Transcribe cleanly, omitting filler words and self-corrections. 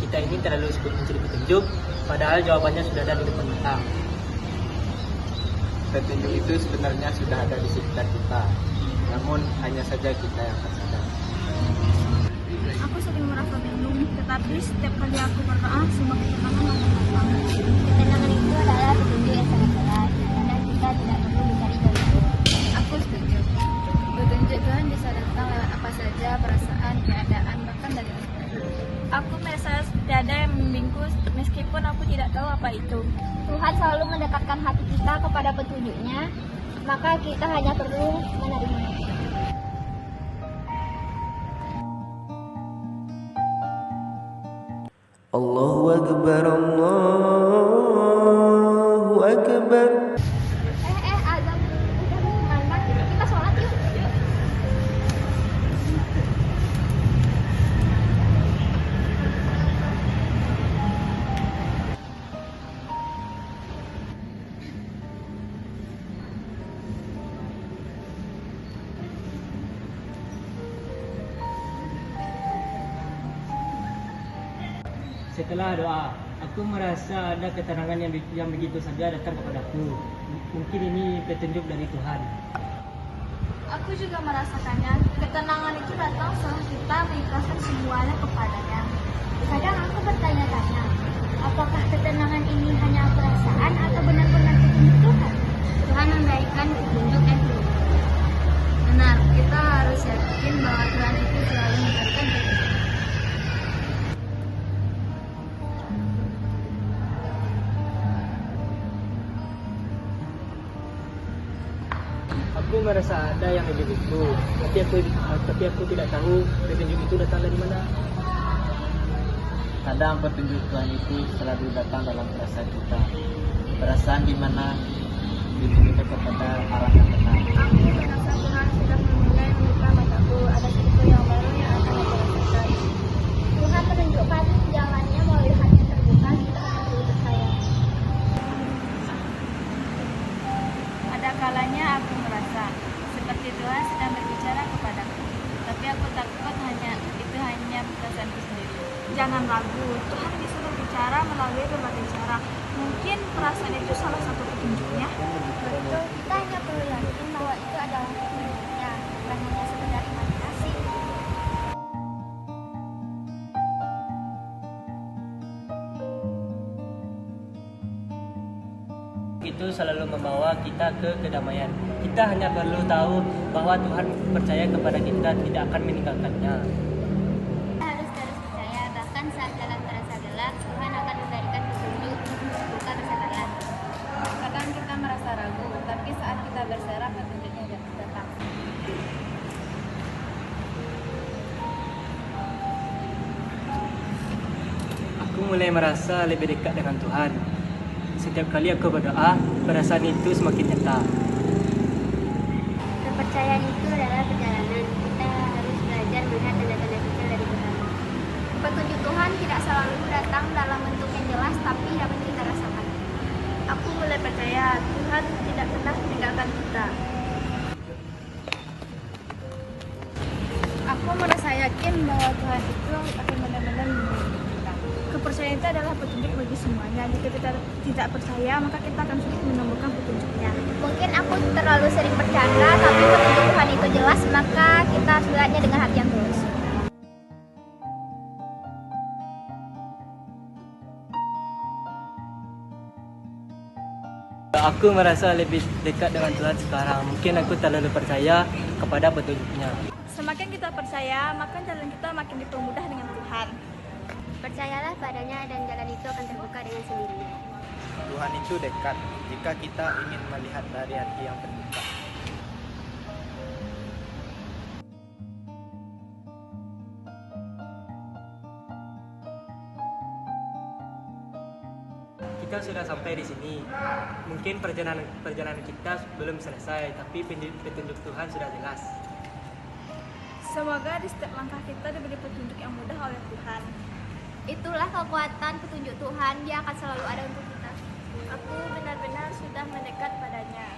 kita ini terlalu sibuk mencari petunjuk, padahal jawabannya sudah ada di depan kita. Petunjuk itu sebenarnya sudah ada di sekitar kita, namun hanya saja kita yang tersadar. Aku sering merasa bingung, tetapi setiap kali aku berdoa, semua ketenangan akan datang. Ketenangan itu adalah petunjuk yang sangat jelas, karena kita tidak perlu mencari jauh-jauh. Aku setuju. Petunjuk Tuhan bisa datang lewat apa saja, perasaan, keadaan, bahkan dari Tuhan. Aku merasa tiada yang membimbingku meskipun aku tidak tahu apa itu. Tuhan selalu mendekatkan hati kita kepada petunjuknya, maka kita hanya perlu menerimanya. Allahu Akbar, Allahu Akbar. Azam udah mana? Kita sholat yuk. Setelah doa, aku merasa ada ketenangan yang begitu saja datang kepadaku. Mungkin ini petunjuk dari Tuhan. Aku juga merasakannya. Ketenangan itu datang setelah kita mengikhlaskan semuanya kepadanya. Kadang aku bertanya-tanya, apakah ketenangan ini hanya perasaan atau benar-benar petunjuk Tuhan? Tuhan memberikan petunjuk yang terbaik. Benar, kita harus yakin bahwa Tuhan itu selalu memberikan petunjuk. Aku merasa ada yang lebih itu, tapi aku tidak tahu petunjuk itu datang dari mana. Kadang petunjuk Tuhan itu selalu datang dalam perasaan kita. Perasaan di mana diri kita kepada arah yang benar. Aku merasa Tuhan sudah memulai membuka mataku. Ada sesuatu yang baru yang akan aku rasakan. Tuhan menunjukkan jalannya melalui hati terbuka, kita perlu percaya. Ada kalanya aku merasa seperti Tuhan sedang berbicara kepadaku. Tapi aku takut itu hanya perasaanku sendiri. Jangan ragu, Tuhan bisa berbicara melalui berbagai cara. Mungkin perasaan itu salah satu petunjuknya. Betul, kita hanya perlu yakin bahwa itu adalah petunjuknya, bukan hanya sekedar imajinasi. Itu selalu membawa kita ke kedamaian. Kita hanya perlu tahu bahwa Tuhan percaya kepada kita, tidak akan meninggalkannya. Kita harus terus percaya, bahkan saat jalan terasa gelap, Tuhan akan memberikan petunjuk untuk buka kesadaran. Kadang kita merasa ragu, tapi saat kita berserah petunjuknya datang. Aku mulai merasa lebih dekat dengan Tuhan. Setiap kali aku berdoa, perasaan itu semakin nyata. Kepercayaan itu adalah perjalanan. Kita harus belajar melihat tanda-tanda kecil dari Tuhan. Petunjuk Tuhan tidak selalu datang dalam bentuk yang jelas, tapi dapat kita rasakan. Aku mulai percaya Tuhan tidak pernah meninggalkan kita. Aku merasa yakin bahwa Tuhan itu akan benar-benar membimbing kita. Kepercayaan itu adalah petunjuk bagi semuanya. Jika kita tidak percaya, maka kita akan sulit menemukan petunjuknya. Mungkin aku terlalu sering bercanda, tapi petunjuk Tuhan itu jelas, maka kita harus melihatnya dengan hati yang tulus. Aku merasa lebih dekat dengan Tuhan sekarang. Mungkin aku terlalu percaya kepada petunjuknya. Semakin kita percaya, maka jalan kita makin dipermudah dengan Tuhan. Percayalah padanya dan jalan itu akan terbuka dengan sendirinya. Tuhan itu dekat jika kita ingin melihat dari hati yang terbuka. Kita sudah sampai di sini. Mungkin perjalanan kita belum selesai, tapi petunjuk Tuhan sudah jelas. Semoga di setiap langkah kita diberi petunjuk yang mudah oleh Tuhan. Itulah kekuatan petunjuk Tuhan, dia akan selalu ada untuk kita. Aku benar-benar sudah mendekat padanya.